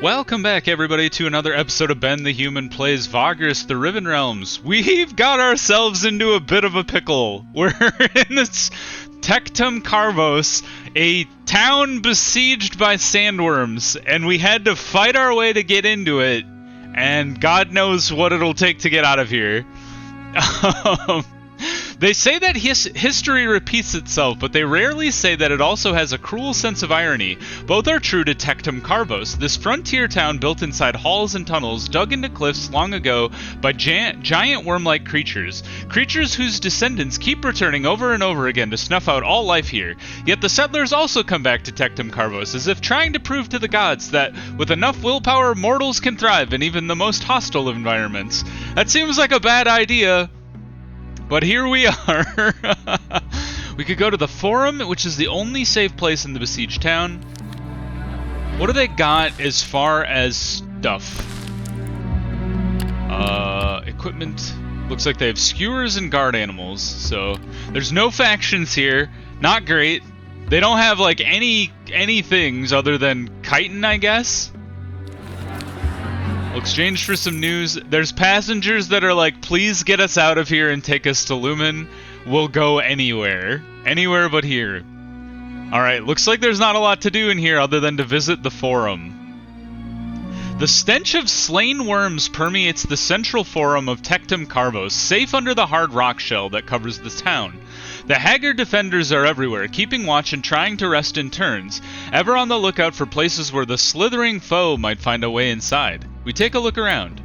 Welcome back, everybody, to another episode of Ben the Human Plays Vagrus, the Riven Realms. We've got ourselves into a bit of a pickle. We're in this Tectum Carvos, a town besieged by sandworms, and we had to fight our way to get into it, and God knows what it'll take to get out of here. They say that history repeats itself, but they rarely say that it also has a cruel sense of irony. Both are true to Tectum Carvos, this frontier town built inside halls and tunnels dug into cliffs long ago by giant worm-like creatures. Creatures whose descendants keep returning over and over again to snuff out all life here. Yet the settlers also come back to Tectum Carvos, as if trying to prove to the gods that with enough willpower, mortals can thrive in even the most hostile of environments. That seems like a bad idea. But here we are. We could go to the Forum, which is the only safe place in the besieged town. What do they got as far as stuff? Equipment. Looks like they have skewers and guard animals. So there's no factions here. Not great. They don't have like any things other than chitin, I guess. We'll exchange for some news. There's passengers that are like, please get us out of here and take us to Lumen. We'll go anywhere. Anywhere but here. Alright, looks like there's not a lot to do in here other than to visit the Forum. The stench of slain worms permeates the central forum of Tectum Carvos, safe under the hard rock shell that covers the town. The haggard defenders are everywhere, keeping watch and trying to rest in turns, ever on the lookout for places where the slithering foe might find a way inside. We take a look around.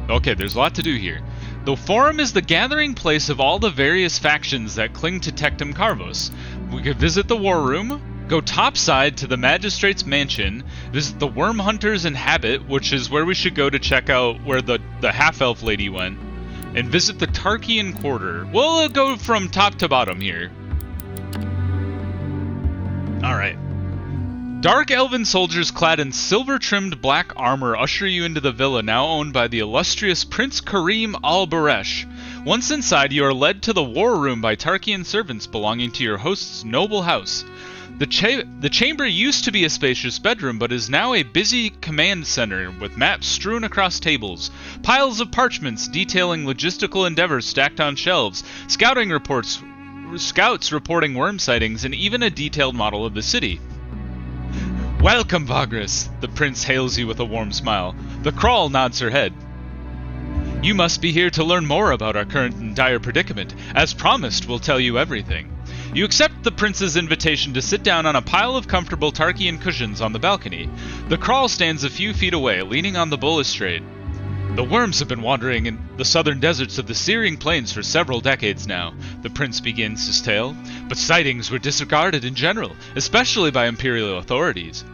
Okay, there's a lot to do here. The Forum is the gathering place of all the various factions that cling to Tectum Carvos. We could visit the War Room, go topside to the Magistrate's Mansion, visit the Wyrm Hunters inhabit, which is where we should go to check out where the half-elf lady went, and visit the Tarkian Quarter. We'll go from top to bottom here. Alright. Dark elven soldiers clad in silver-trimmed black armor usher you into the villa now owned by the illustrious Prince Kareem al-Baresh. Once inside, you are led to the War Room by Tarkian servants belonging to your host's noble house. The chamber used to be a spacious bedroom, but is now a busy command center with maps strewn across tables, piles of parchments detailing logistical endeavors stacked on shelves, scouts reporting worm sightings, and even a detailed model of the city. Welcome, Vagrus, the prince hails you with a warm smile. The Crawl nods her head. You must be here to learn more about our current and dire predicament. As promised, we'll tell you everything. You accept the prince's invitation to sit down on a pile of comfortable Tarkian cushions on the balcony. The Crawl stands a few feet away, leaning on the balustrade. The worms have been wandering in the southern deserts of the Syrian plains for several decades now, the prince begins his tale, but sightings were disregarded in general, especially by imperial authorities.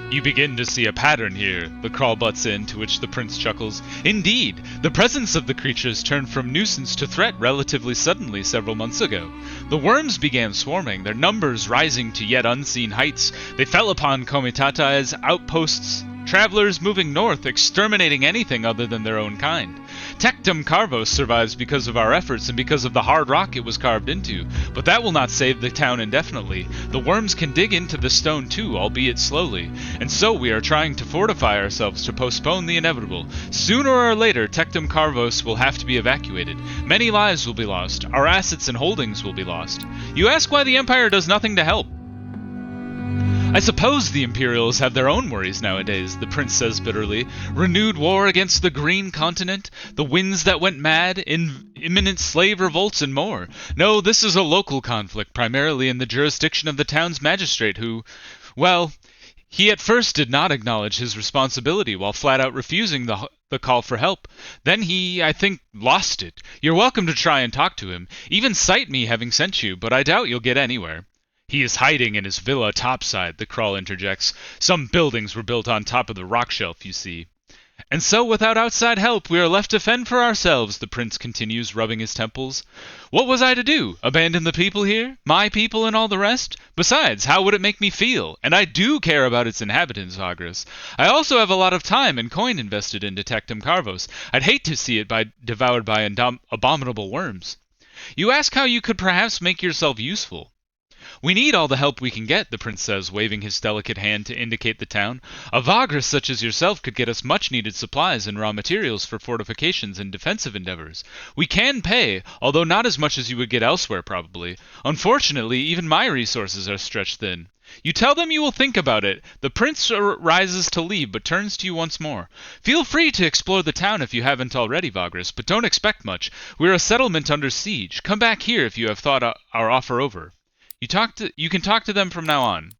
You begin to see a pattern here, the Crawl butts in, to which the prince chuckles. Indeed, the presence of the creatures turned from nuisance to threat relatively suddenly several months ago. The worms began swarming, their numbers rising to yet unseen heights. They fell upon Komitatai's outposts, travelers moving north, exterminating anything other than their own kind. Tectum Carvos survives because of our efforts and because of the hard rock it was carved into, but that will not save the town indefinitely. The worms can dig into the stone too, albeit slowly, and so we are trying to fortify ourselves to postpone the inevitable. Sooner or later, Tectum Carvos will have to be evacuated. Many lives will be lost. Our assets and holdings will be lost. You ask why the Empire does nothing to help. I suppose the Imperials have their own worries nowadays, the prince says bitterly. Renewed war against the Green Continent, the winds that went mad, imminent slave revolts, and more. No, this is a local conflict, primarily in the jurisdiction of the town's magistrate who, well, he at first did not acknowledge his responsibility while flat out refusing the call for help. Then he, I think, lost it. You're welcome to try and talk to him, even cite me having sent you, but I doubt you'll get anywhere. He is hiding in his villa topside, the Crawl interjects. Some buildings were built on top of the rock shelf, you see. And so, without outside help, we are left to fend for ourselves, the prince continues, rubbing his temples. What was I to do? Abandon the people here? My people and all the rest? Besides, how would it make me feel? And I do care about its inhabitants, Vagrus. I also have a lot of time and coin invested into Tectum Carvos. I'd hate to see it devoured by abominable worms. You ask how you could perhaps make yourself useful. We need all the help we can get, the prince says, waving his delicate hand to indicate the town. A Vagrus such as yourself could get us much-needed supplies and raw materials for fortifications and defensive endeavors. We can pay, although not as much as you would get elsewhere, probably. Unfortunately, even my resources are stretched thin. You tell them you will think about it. The prince rises to leave, but turns to you once more. Feel free to explore the town if you haven't already, Vagrus, but don't expect much. We're a settlement under siege. Come back here if you have thought our offer over. You can talk to them from now on.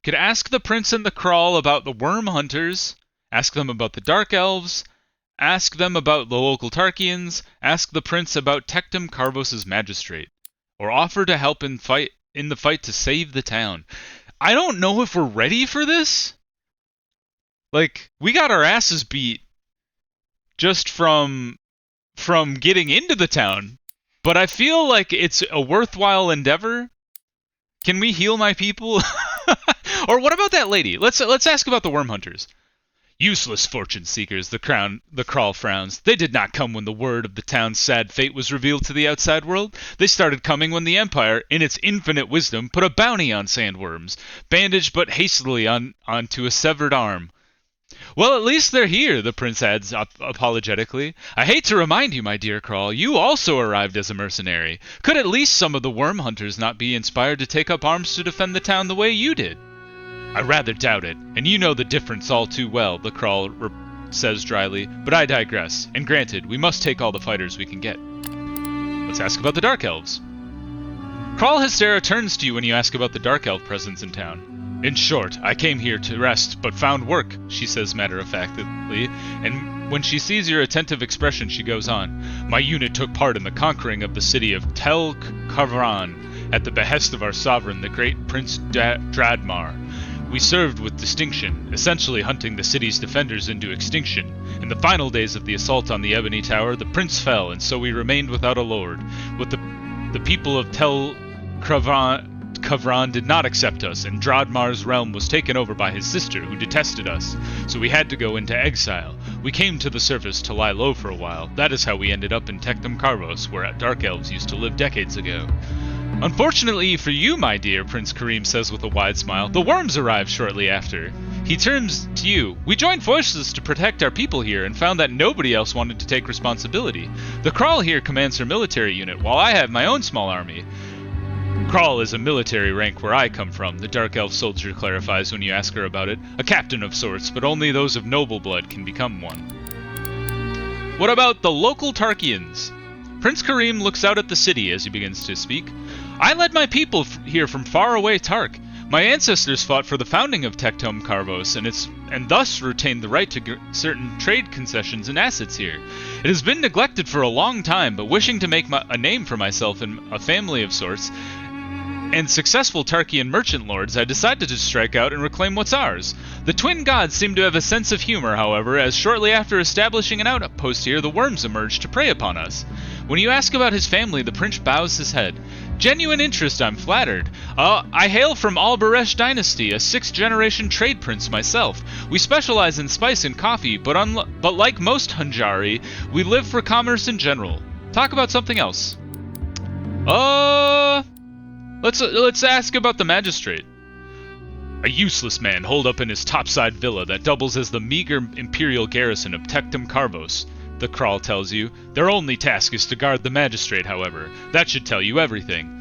Could ask the prince and the Crawl about the Wyrm Hunters, ask them about the Dark Elves, ask them about the local Tarkians, ask the prince about Tectum Carvos' magistrate, or offer to help in the fight to save the town. I don't know if we're ready for this. Like, we got our asses beat just from getting into the town, but I feel like it's a worthwhile endeavor. Can we heal my people? Or what about that lady? Let's ask about the Wyrm Hunters. Useless fortune seekers, the Crawl frowns. They did not come when the word of the town's sad fate was revealed to the outside world. They started coming when the Empire, in its infinite wisdom, put a bounty on sandworms, bandaged but hastily onto a severed arm. Well, at least they're here, the prince adds apologetically. I hate to remind you, my dear Crawl, you also arrived as a mercenary. Could at least some of the Wyrm Hunters not be inspired to take up arms to defend the town the way you did? I rather doubt it, and you know the difference all too well, the Crawl says dryly, but I digress, and granted, we must take all the fighters we can get. Let's ask about the Dark Elves. Crawl Hystera turns to you when you ask about the Dark Elf presence in town. In short, I came here to rest, but found work, she says matter-of-factly, and when she sees your attentive expression, she goes on. My unit took part in the conquering of the city of Tel Kavran at the behest of our sovereign, the great Prince Dradmar. We served with distinction, essentially hunting the city's defenders into extinction. In the final days of the assault on the Ebony Tower, the prince fell, and so we remained without a lord. With the people of Tel Kavran did not accept us, and Dradmar's realm was taken over by his sister, who detested us, so we had to go into exile. We came to the surface to lie low for a while. That is how we ended up in Tectum Carvos, where Dark Elves used to live decades ago. Unfortunately for you, my dear, Prince Kareem says with a wide smile, the worms arrived shortly after. He turns to you. We joined forces to protect our people here and found that nobody else wanted to take responsibility. The Crawl here commands her military unit, while I have my own small army. Crawl is a military rank where I come from, the Dark Elf soldier clarifies when you ask her about it. A captain of sorts, but only those of noble blood can become one. What about the local Tarkians? Prince Kareem looks out at the city as he begins to speak. I led my people here from far away Tark. My ancestors fought for the founding of Tectum Carvos, and thus retained the right to certain trade concessions and assets here. It has been neglected for a long time, but wishing to make a name for myself and a family of sorts, and successful Tarkian merchant lords, I decided to strike out and reclaim what's ours. The twin gods seem to have a sense of humor, however, as shortly after establishing an outpost here, the worms emerged to prey upon us. When you ask about his family, the prince bows his head. Genuine interest, I'm flattered. I hail from Albaresh dynasty, a 6th-generation trade prince myself. We specialize in spice and coffee, but like most Hunjari, we live for commerce in general. Talk about something else. Let's ask about the magistrate. A useless man holed up in his topside villa that doubles as the meager imperial garrison of Tectum Carvos, the Crawl tells you. Their only task is to guard the magistrate, however. That should tell you everything.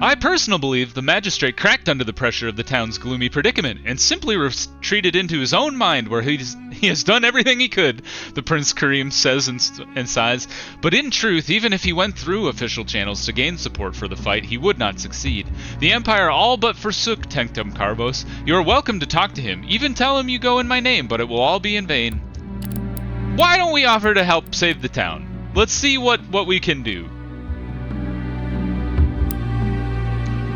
I personally believe the magistrate cracked under the pressure of the town's gloomy predicament and simply retreated into his own mind where he has done everything he could, the Prince Kareem says and sighs. But in truth, even if he went through official channels to gain support for the fight, he would not succeed. The Empire all but forsook Tectum Carvos. You are welcome to talk to him, even tell him you go in my name, but it will all be in vain. Why don't we offer to help save the town? Let's see what we can do.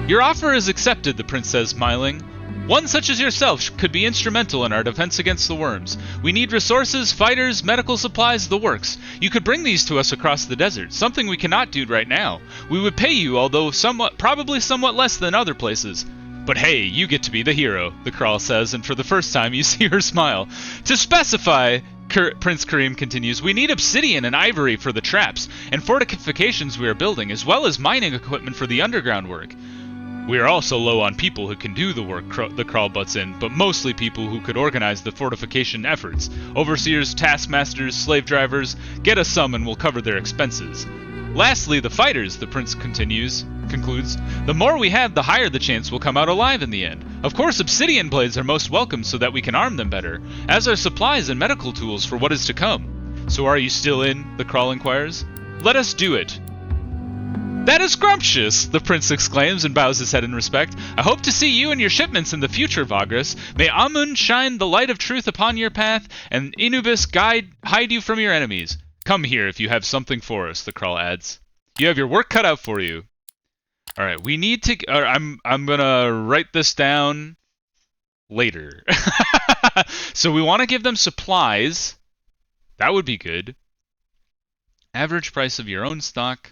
Your offer is accepted, the prince says, smiling. One such as yourself could be instrumental in our defense against the worms. We need resources, fighters, medical supplies, the works. You could bring these to us across the desert, something we cannot do right now. We would pay you, although probably somewhat less than other places. But hey, you get to be the hero, the Crawl says, and for the first time you see her smile. To specify, Prince Kareem continues, we need obsidian and ivory for the traps and fortifications we are building, as well as mining equipment for the underground work. We are also low on people who can do the work, the Crawl butts in, but mostly people who could organize the fortification efforts. Overseers, taskmasters, slave drivers, get us some and we'll cover their expenses. Lastly, the fighters, the prince concludes, the more we have, the higher the chance we'll come out alive in the end. Of course, obsidian blades are most welcome so that we can arm them better, as are supplies and medical tools for what is to come. So are you still in? The Crawl inquires. Let us do it. That is scrumptious, the prince exclaims and bows his head in respect. I hope to see you and your shipments in the future, Vagrus. May Amun shine the light of truth upon your path, and Inubis hide you from your enemies. Come here if you have something for us, the Crawl adds. You have your work cut out for you. Alright, we need to... I'm gonna write this down later. So we want to give them supplies. That would be good. Average price of your own stock.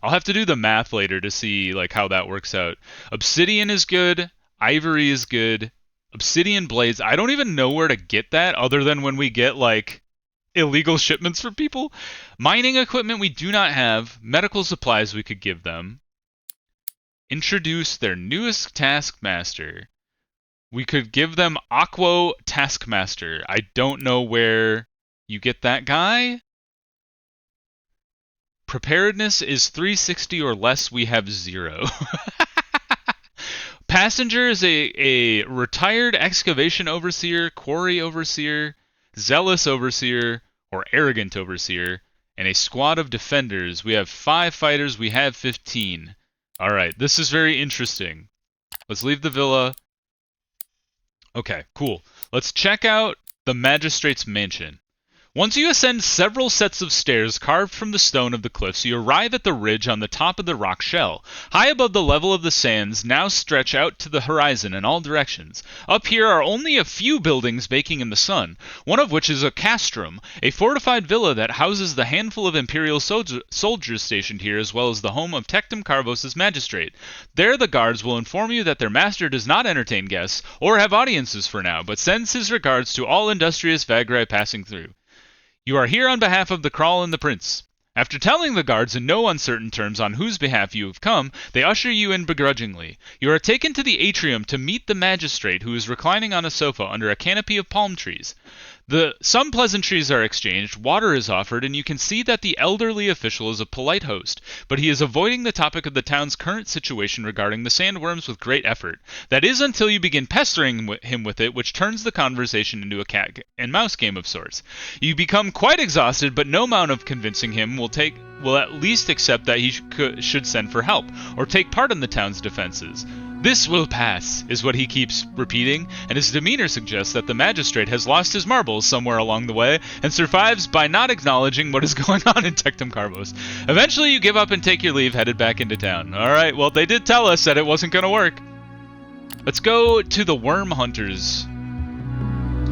I'll have to do the math later to see like how that works out. Obsidian is good. Ivory is good. Obsidian blades. I don't even know where to get that other than when we get like illegal shipments from people. Mining equipment we do not have. Medical supplies we could give them. Introduce their newest taskmaster. We could give them Aquo Taskmaster. I don't know where you get that guy. Preparedness is 360 or less. We have 0. Passenger is a retired excavation overseer, quarry overseer, zealous overseer, or arrogant overseer, and a squad of defenders. We have 5 fighters. We have 15. Alright, this is very interesting. Let's leave the villa. Okay, cool. Let's check out the magistrate's mansion. Once you ascend several sets of stairs carved from the stone of the cliffs, you arrive at the ridge on the top of the rock shell. High above the level of the sands now stretch out to the horizon in all directions. Up here are only a few buildings baking in the sun, one of which is a castrum, a fortified villa that houses the handful of imperial soldiers stationed here, as well as the home of Tectum Carvos' magistrate. There the guards will inform you that their master does not entertain guests or have audiences for now, but sends his regards to all industrious Vagri passing through. You are here on behalf of the Crawl and the Prince. After telling the guards in no uncertain terms on whose behalf you have come, they usher you in begrudgingly. You are taken to the atrium to meet the magistrate, who is reclining on a sofa under a canopy of palm trees. Some pleasantries are exchanged, water is offered, and you can see that the elderly official is a polite host, but he is avoiding the topic of the town's current situation regarding the sandworms with great effort. That is until you begin pestering him with it, which turns the conversation into a cat and mouse game of sorts. You become quite exhausted, but no amount of convincing him will at least accept that he should send for help, or take part in the town's defenses. This will pass, is what he keeps repeating, and his demeanor suggests that the magistrate has lost his marbles somewhere along the way, and survives by not acknowledging what is going on in Tectum Carvos. Eventually you give up and take your leave, headed back into town. Alright, well they did tell us that it wasn't going to work. Let's go to the Wyrm Hunters.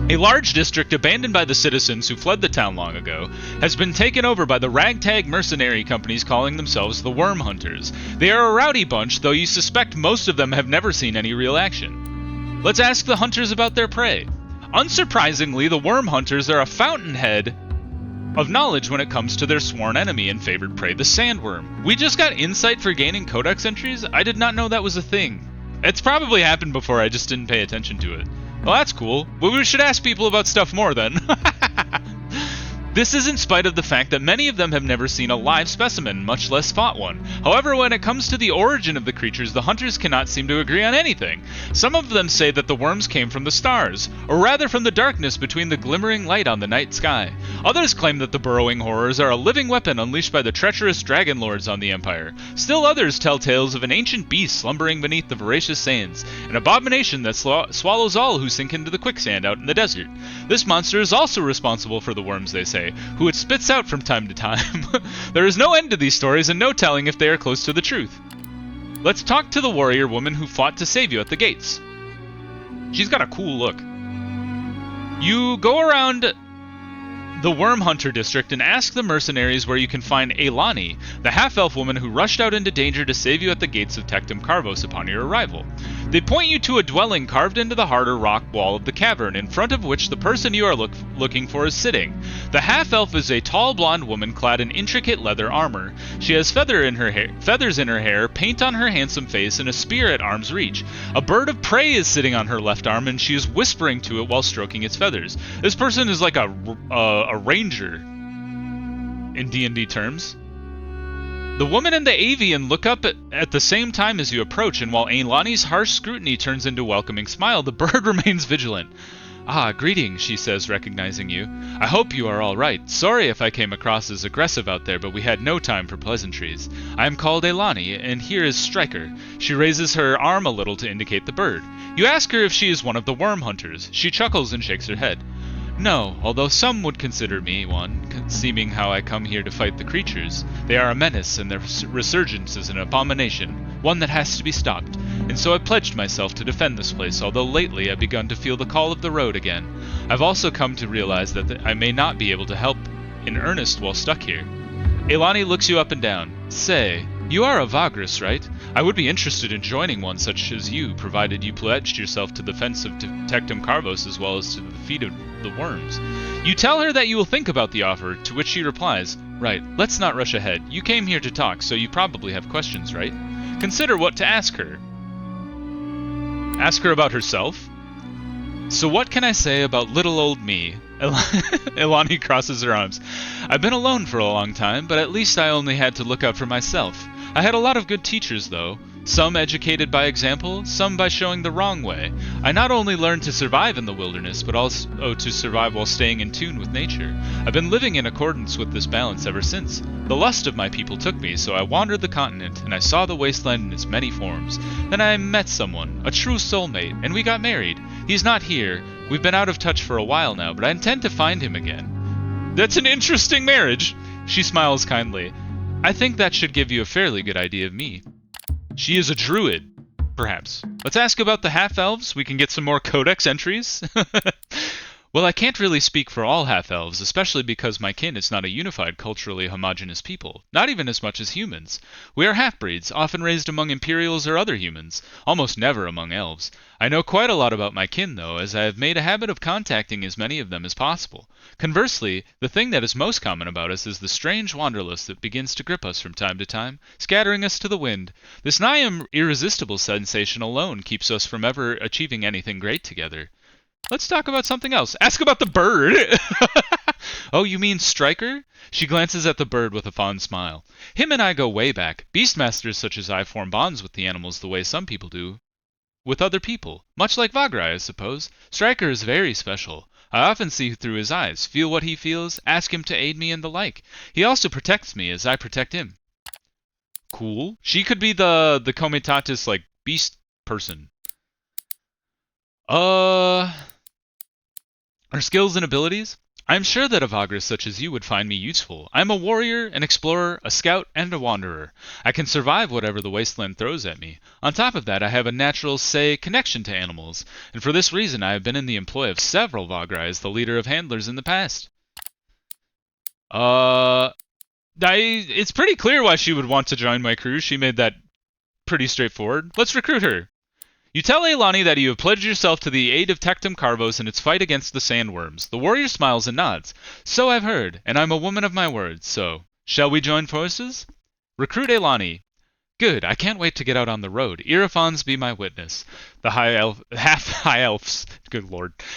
A large district abandoned by the citizens who fled the town long ago has been taken over by the ragtag mercenary companies calling themselves the Wyrm Hunters. They are a rowdy bunch, though you suspect most of them have never seen any real action. Let's ask the hunters about their prey. Unsurprisingly, the Wyrm Hunters are a fountainhead of knowledge when it comes to their sworn enemy and favored prey, the sandworm. We just got insight for gaining codex entries? I did not know that was a thing. It's probably happened before, I just didn't pay attention to it. Well, that's cool. Well, we should ask people about stuff more then. This is in spite of the fact that many of them have never seen a live specimen, much less fought one. However, when it comes to the origin of the creatures, the hunters cannot seem to agree on anything. Some of them say that the worms came from the stars, or rather from the darkness between the glimmering light on the night sky. Others claim that the burrowing horrors are a living weapon unleashed by the treacherous dragon lords on the Empire. Still others tell tales of an ancient beast slumbering beneath the voracious sands, an abomination that swallows all who sink into the quicksand out in the desert. This monster is also responsible for the worms, they say, who it spits out from time to time. There is no end to these stories and no telling if they are close to the truth. Let's talk to the warrior woman who fought to save you at the gates. She's got a cool look. You go around the Wyrm Hunter district and ask the mercenaries where you can find Eylani, the half-elf woman who rushed out into danger to save you at the gates of Tectum Carvos upon your arrival. They point you to a dwelling carved into the harder rock wall of the cavern, in front of which the person you are looking for is sitting. The half-elf is a tall blonde woman clad in intricate leather armor. She has feathers in her hair, paint on her handsome face, and a spear at arm's reach. A bird of prey is sitting on her left arm, and she is whispering to it while stroking its feathers. This person is like a ranger in D&D terms. The woman and the avian look up at the same time as you approach, and while Eylani's harsh scrutiny turns into a welcoming smile, the bird remains vigilant. Ah, greetings, she says, recognizing you. I hope you are all right. Sorry if I came across as aggressive out there, but we had no time for pleasantries. I am called Eylani, and here is Striker. She raises her arm a little to indicate the bird. You ask her if she is one of the Wyrm Hunters. She chuckles and shakes her head. No, although some would consider me one, seeming how I come here to fight the creatures. They are a menace, and their resurgence is an abomination, one that has to be stopped, and so I pledged myself to defend this place, although lately I've begun to feel the call of the road again. I've also come to realize that I may not be able to help in earnest while stuck here. Eylani looks you up and down. Say, you are a Vagrus, right? I would be interested in joining one such as you, provided you pledged yourself to the defense of Tectum Carvos as well as to the defeat of the worms. You tell her that you will think about the offer, to which she replies, Right, let's not rush ahead. You came here to talk, so you probably have questions, right? Consider what to ask her. Ask her about herself? So what can I say about little old me? Eylani crosses her arms. I've been alone for a long time, but at least I only had to look out for myself. I had a lot of good teachers, though. Some educated by example, some by showing the wrong way. I not only learned to survive in the wilderness, but also to survive while staying in tune with nature. I've been living in accordance with this balance ever since. The lust of my people took me, so I wandered the continent, and I saw the wasteland in its many forms. Then I met someone, a true soulmate, and we got married. He's not here. We've been out of touch for a while now, but I intend to find him again. That's an interesting marriage. She smiles kindly. I think that should give you a fairly good idea of me. She is a druid, perhaps. Let's ask about the half-elves. We can get some more codex entries. Well, I can't really speak for all half-elves, especially because my kin is not a unified, culturally homogeneous people, not even as much as humans. We are half-breeds, often raised among Imperials or other humans, almost never among elves. I know quite a lot about my kin, though, as I have made a habit of contacting as many of them as possible. Conversely, the thing that is most common about us is the strange wanderlust that begins to grip us from time to time, scattering us to the wind. This nigh irresistible sensation alone keeps us from ever achieving anything great together. Let's talk about something else. Ask about the bird! Oh, you mean Striker? She glances at the bird with a fond smile. Him and I go way back. Beastmasters such as I form bonds with the animals the way some people do with other people. Much like Vagrus, I suppose. Striker is very special. I often see through his eyes, feel what he feels, ask him to aid me and the like. He also protects me as I protect him. Cool. She could be the Comitatus, like, beast person. Her skills and abilities? I am sure that a Vagrus such as you would find me useful. I am a warrior, an explorer, a scout, and a wanderer. I can survive whatever the wasteland throws at me. On top of that, I have a natural, connection to animals, and for this reason I have been in the employ of several Vagrus, the leader of handlers in the past. It's pretty clear why she would want to join my crew. She made that pretty straightforward. Let's recruit her. You tell Eylani that you have pledged yourself to the aid of Tectum Carvos in its fight against the sandworms. The warrior smiles and nods. So I've heard, and I'm a woman of my word, so... Shall we join forces? Recruit Eylani. Good, I can't wait to get out on the road. Irifons be my witness. The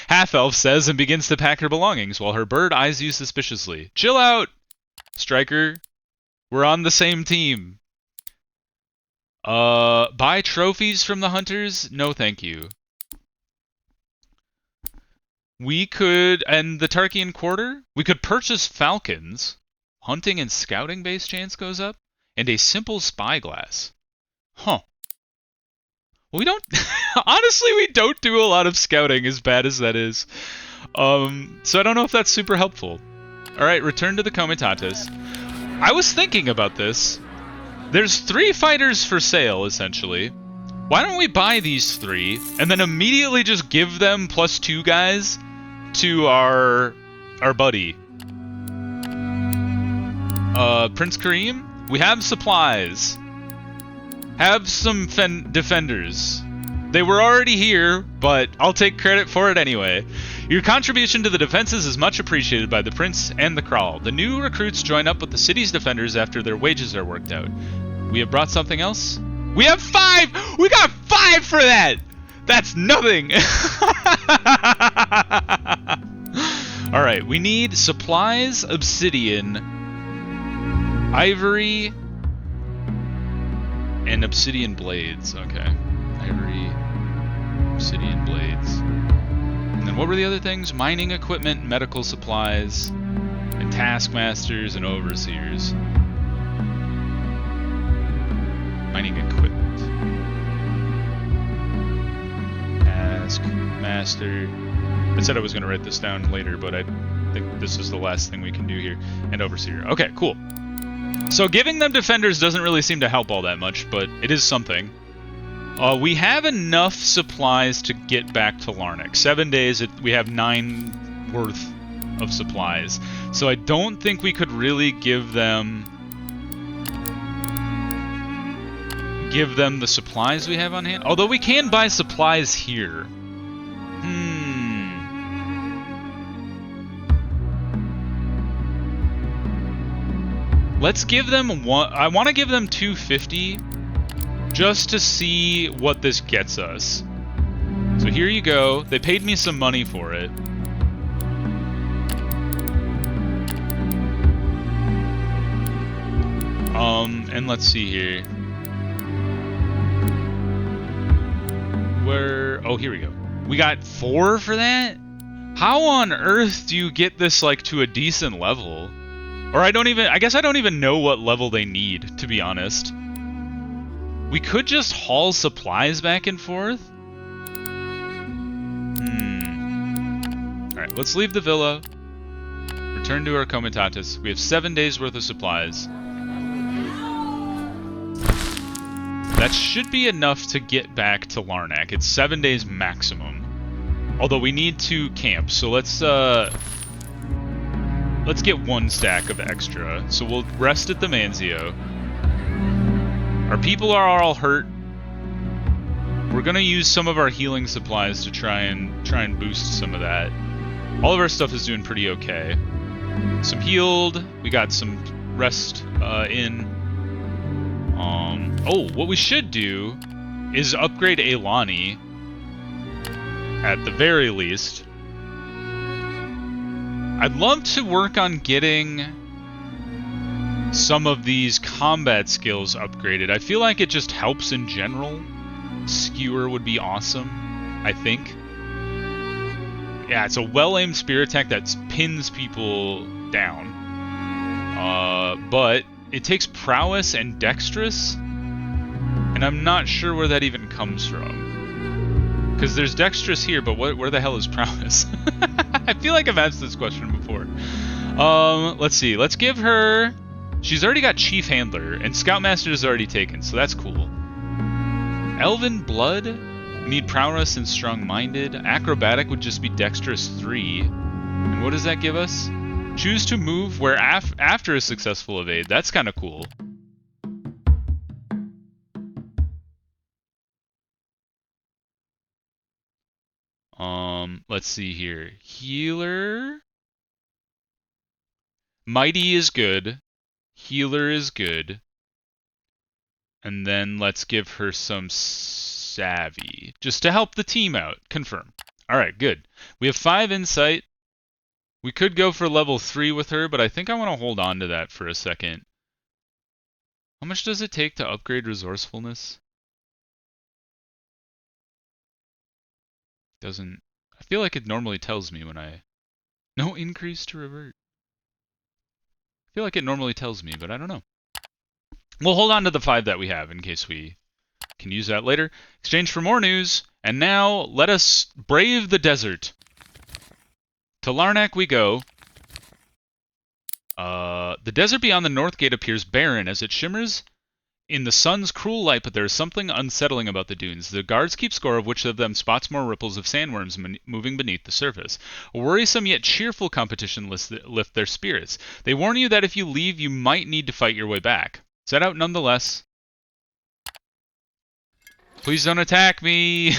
half-elf says and begins to pack her belongings, while her bird eyes you suspiciously. Chill out, Striker. We're on the same team. Buy trophies from the hunters? No, thank you. We could, and the Tarkian Quarter? We could purchase falcons. Hunting and scouting base chance goes up. And a simple spyglass. Huh. Well, we don't... Honestly, we don't do a lot of scouting, as bad as that is. So I don't know if that's super helpful. Alright, return to the Comitatus. I was thinking about this. There's 3 fighters for sale, essentially. Why don't we buy these 3, and then immediately just give them +2 guys to our buddy. Prince Kareem? We have supplies. Have some defenders. They were already here, but I'll take credit for it anyway. Your contribution to the defenses is much appreciated by the Prince and the Kraul. The new recruits join up with the city's defenders after their wages are worked out. We have brought something else? We have 5! We got 5 for that! That's nothing! Alright, we need supplies, obsidian, ivory, and obsidian blades. Okay. Ivory, obsidian blades. And then what were the other things? Mining equipment, medical supplies, and taskmasters and overseers. Mining equipment. Taskmaster. I said I was going to write this down later, but I think this is the last thing we can do here. And overseer. Okay, cool. So giving them defenders doesn't really seem to help all that much, but it is something. We have enough supplies to get back to Larnak. 7 days, we have 9 worth of supplies. So I don't think we could really give them the supplies we have on hand. Although we can buy supplies here. Let's give them one. I want to give them 250 just to see what this gets us. So here you go. They paid me some money for it. And let's see here. Oh, here we go. We got 4 for that? How on earth do you get this, like, to a decent level? Or I guess I don't even know what level they need, to be honest. We could just haul supplies back and forth? Alright, let's leave the villa. Return to our comitatus. We have 7 days worth of supplies. That should be enough to get back to Larnak. It's 7 days maximum. Although we need to camp, so let's get 1 stack of extra. So we'll rest at the Manzio. Our people are all hurt. We're gonna use some of our healing supplies to try and boost some of that. All of our stuff is doing pretty okay. Some healed. We got some rest in. Oh, what we should do is upgrade Eylani at the very least. I'd love to work on getting some of these combat skills upgraded. I feel like it just helps in general. Skewer would be awesome, I think. Yeah, it's a well-aimed spear attack that pins people down. But it takes prowess and dexterous, and I'm not sure where that even comes from. Because there's dexterous here, but where the hell is prowess? I feel like I've asked this question before. Let's see. Let's give her... She's already got Chief Handler, and Scoutmaster is already taken, so that's cool. Elven Blood? We need Prowess and Strong-Minded. Acrobatic would just be Dexterous 3. And what does that give us? Choose to move where after a successful evade. That's kind of cool. Let's see here. Healer. Mighty is good. Healer is good. And then let's give her some Savvy. Just to help the team out. Confirm. Alright, good. We have 5 insight. We could go for level 3 with her, but I think I want to hold on to that for a second. How much does it take to upgrade resourcefulness? Doesn't... I feel like it normally tells me when I... No increase to revert. I feel like it normally tells me, but I don't know. We'll hold on to the 5 that we have in case we can use that later. Exchange for more news. And now, let us brave the desert. To Larnak we go. The desert beyond the North Gate appears barren as it shimmers in the sun's cruel light, but there is something unsettling about the dunes. The guards keep score of which of them spots more ripples of sandworms moving beneath the surface. A worrisome yet cheerful competition lift their spirits. They warn you that if you leave, you might need to fight your way back. Set out nonetheless. Please don't attack me.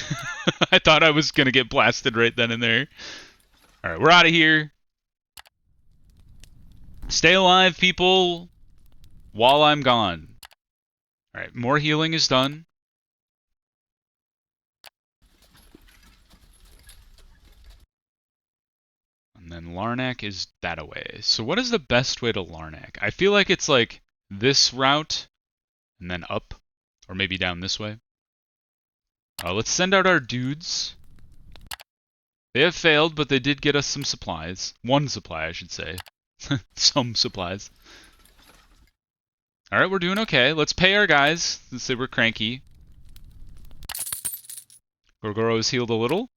I thought I was going to get blasted right then and there. Alright, we're out of here. Stay alive, people, while I'm gone. Alright, more healing is done. And then Larnak is that away. So what is the best way to Larnak? I feel like it's like this route and then up. Or maybe down this way. Let's send out our dudes. They have failed, but they did get us some supplies. One supply, I should say. Some supplies. Alright, we're doing okay. Let's pay our guys since they were cranky. Gorgoro is healed a little.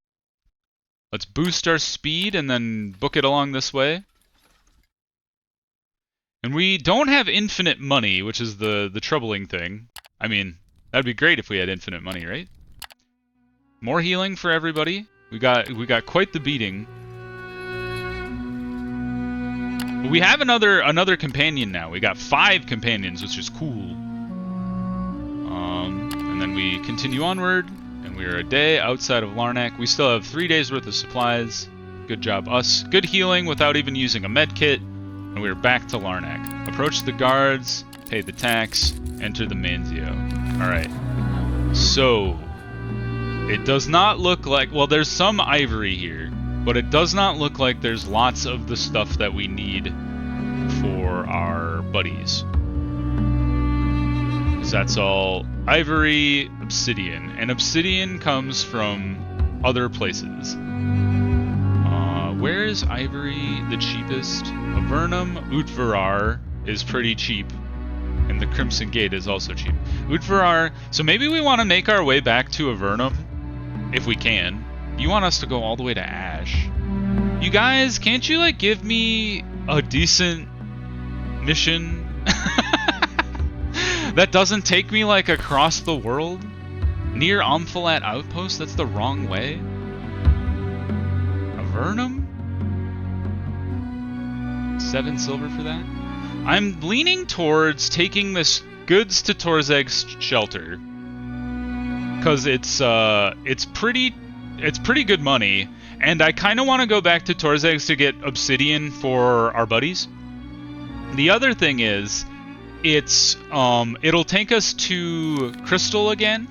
Let's boost our speed and then book it along this way. And we don't have infinite money, which is the troubling thing. I mean, that'd be great if we had infinite money, right? More healing for everybody. We got quite the beating. But we have another companion now. We got 5 companions, which is cool. And then we continue onward. And we are a day outside of Larnak. We still have 3 days worth of supplies. Good job, us. Good healing without even using a med kit. And we are back to Larnak. Approach the guards, pay the tax, enter the Manzio. Alright. So, it does not look like... Well, there's some ivory here. But it does not look like there's lots of the stuff that we need for our buddies. Because that's all ivory, obsidian. And obsidian comes from other places. Where is ivory the cheapest? Avernum, Utvarar is pretty cheap. And the Crimson Gate is also cheap. Utvarar... So maybe we want to make our way back to Avernum. If we can. You want us to go all the way to Ash. You guys, can't you, like, give me a decent mission? That doesn't take me, like, across the world? Near Amphalat Outpost? That's the wrong way? Avernum? 7 silver for that? I'm leaning towards taking this goods to Torzeg's shelter. Because it's pretty good money, and I kind of want to go back to Torzeg's to get obsidian for our buddies. The other thing is, it'll take us to Crystal again,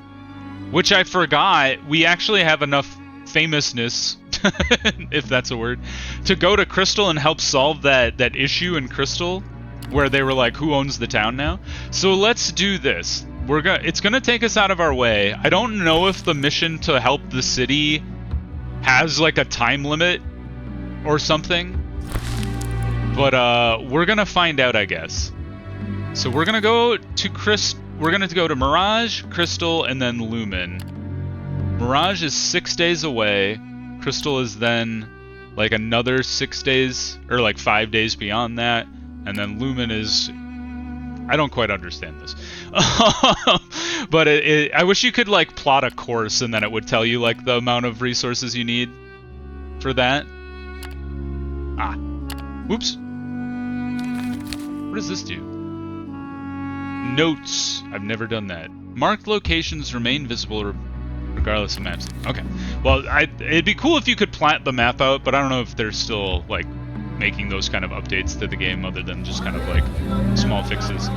which I forgot. We actually have enough famousness, if that's a word, to go to Crystal and help solve that issue in Crystal, where they were like, who owns the town now? So let's do this. It's gonna take us out of our way. I don't know if the mission to help the city has like a time limit or something, but we're gonna find out, I guess. So we're gonna go to We're gonna go to Mirage, Crystal, and then Lumen. Mirage is 6 days away. Crystal is then like another 6 days, or like 5 days beyond that, and then Lumen is... I don't quite understand this. But I wish you could like plot a course and then it would tell you like the amount of resources you need for that. Ah. Whoops. What does this do? Notes. I've never done that. Marked locations remain visible regardless of maps. Okay. Well, it'd be cool if you could plant the map out, but I don't know if they're still like making those kind of updates to the game other than just kind of like small fixes.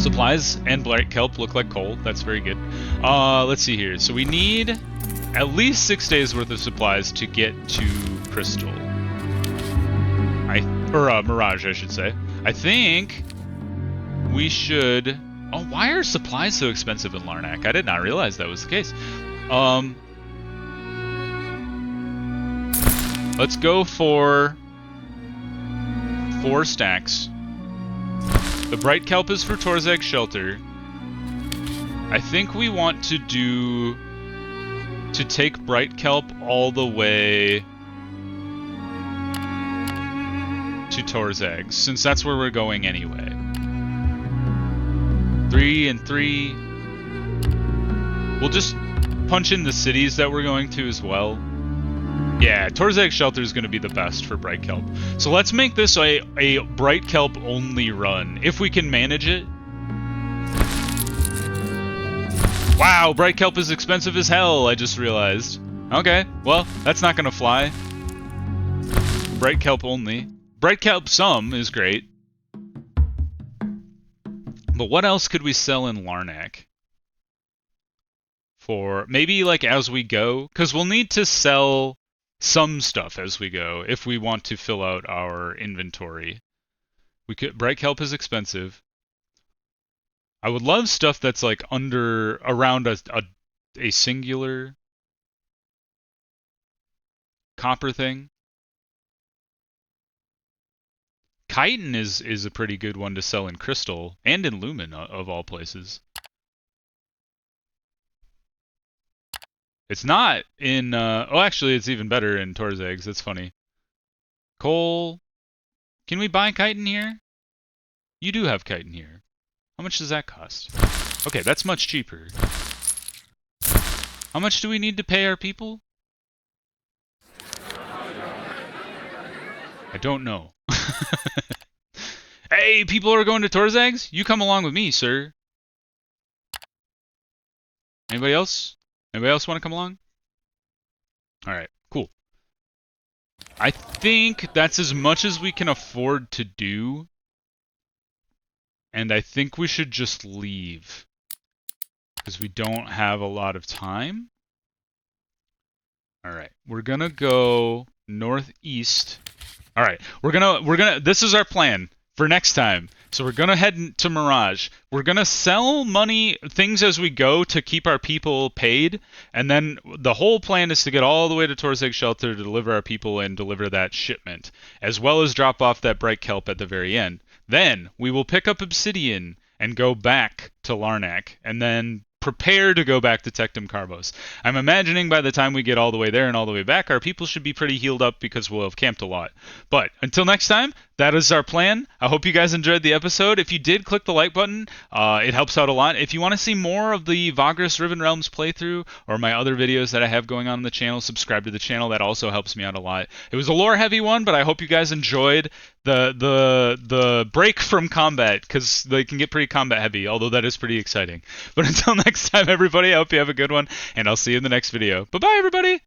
Supplies and Blight Kelp look like coal. That's very good. Let's see here. So we need at least 6 days worth of supplies to get to Crystal. Mirage, I should say. I think we should... Oh, why are supplies so expensive in Larnak? I did not realize that was the case. Let's go for 4 stacks. The Bright Kelp is for Torzeg's shelter. I think we want to take Bright Kelp all the way to Torzeg's, since that's where we're going anyway. 3 and 3. We'll just punch in the cities that we're going to as well. Yeah, Torzeg's shelter is going to be the best for Bright Kelp. So let's make this a Bright Kelp only run, if we can manage it. Wow, bright kelp is expensive as hell, I just realized. Okay, well, that's not gonna fly. Bright kelp only. Bright kelp some is great. But what else could we sell in Larnak? For maybe like as we go? Because we'll need to sell some stuff as we go if we want to fill out our inventory. We could. Bright kelp is expensive. I would love stuff that's like around a singular copper thing. Chitin is a pretty good one to sell in crystal and in lumen of all places. It's not in oh actually it's even better in Tor's eggs. That's funny. Coal. Can we buy chitin here? You do have chitin here. How much does that cost? Okay, that's much cheaper. How much do we need to pay our people? I don't know. Hey, people are going to Torzag's? You come along with me, sir. Anybody else? Anybody else want to come along? Alright, cool. I think that's as much as we can afford to do. And I think we should just leave. Because we don't have a lot of time. Alright, we're gonna go northeast. Alright, this is our plan for next time. So we're gonna head to Mirage. We're gonna sell things as we go to keep our people paid, and then the whole plan is to get all the way to Torzeg Shelter to deliver our people and deliver that shipment, as well as drop off that bright kelp at the very end. Then we will pick up Obsidian and go back to Larnak, and then prepare to go back to Tectum Carvos. I'm imagining by the time we get all the way there and all the way back, our people should be pretty healed up because we'll have camped a lot. But until next time, that is our plan. I hope you guys enjoyed the episode. If you did, click the like button. It helps out a lot. If you want to see more of the Vagrus Riven Realms playthrough or my other videos that I have going on the channel, subscribe to the channel. That also helps me out a lot. It was a lore-heavy one, but I hope you guys enjoyed the break from combat, because they can get pretty combat-heavy, although that is pretty exciting. But until next time, everybody, I hope you have a good one, and I'll see you in the next video. Bye-bye, everybody!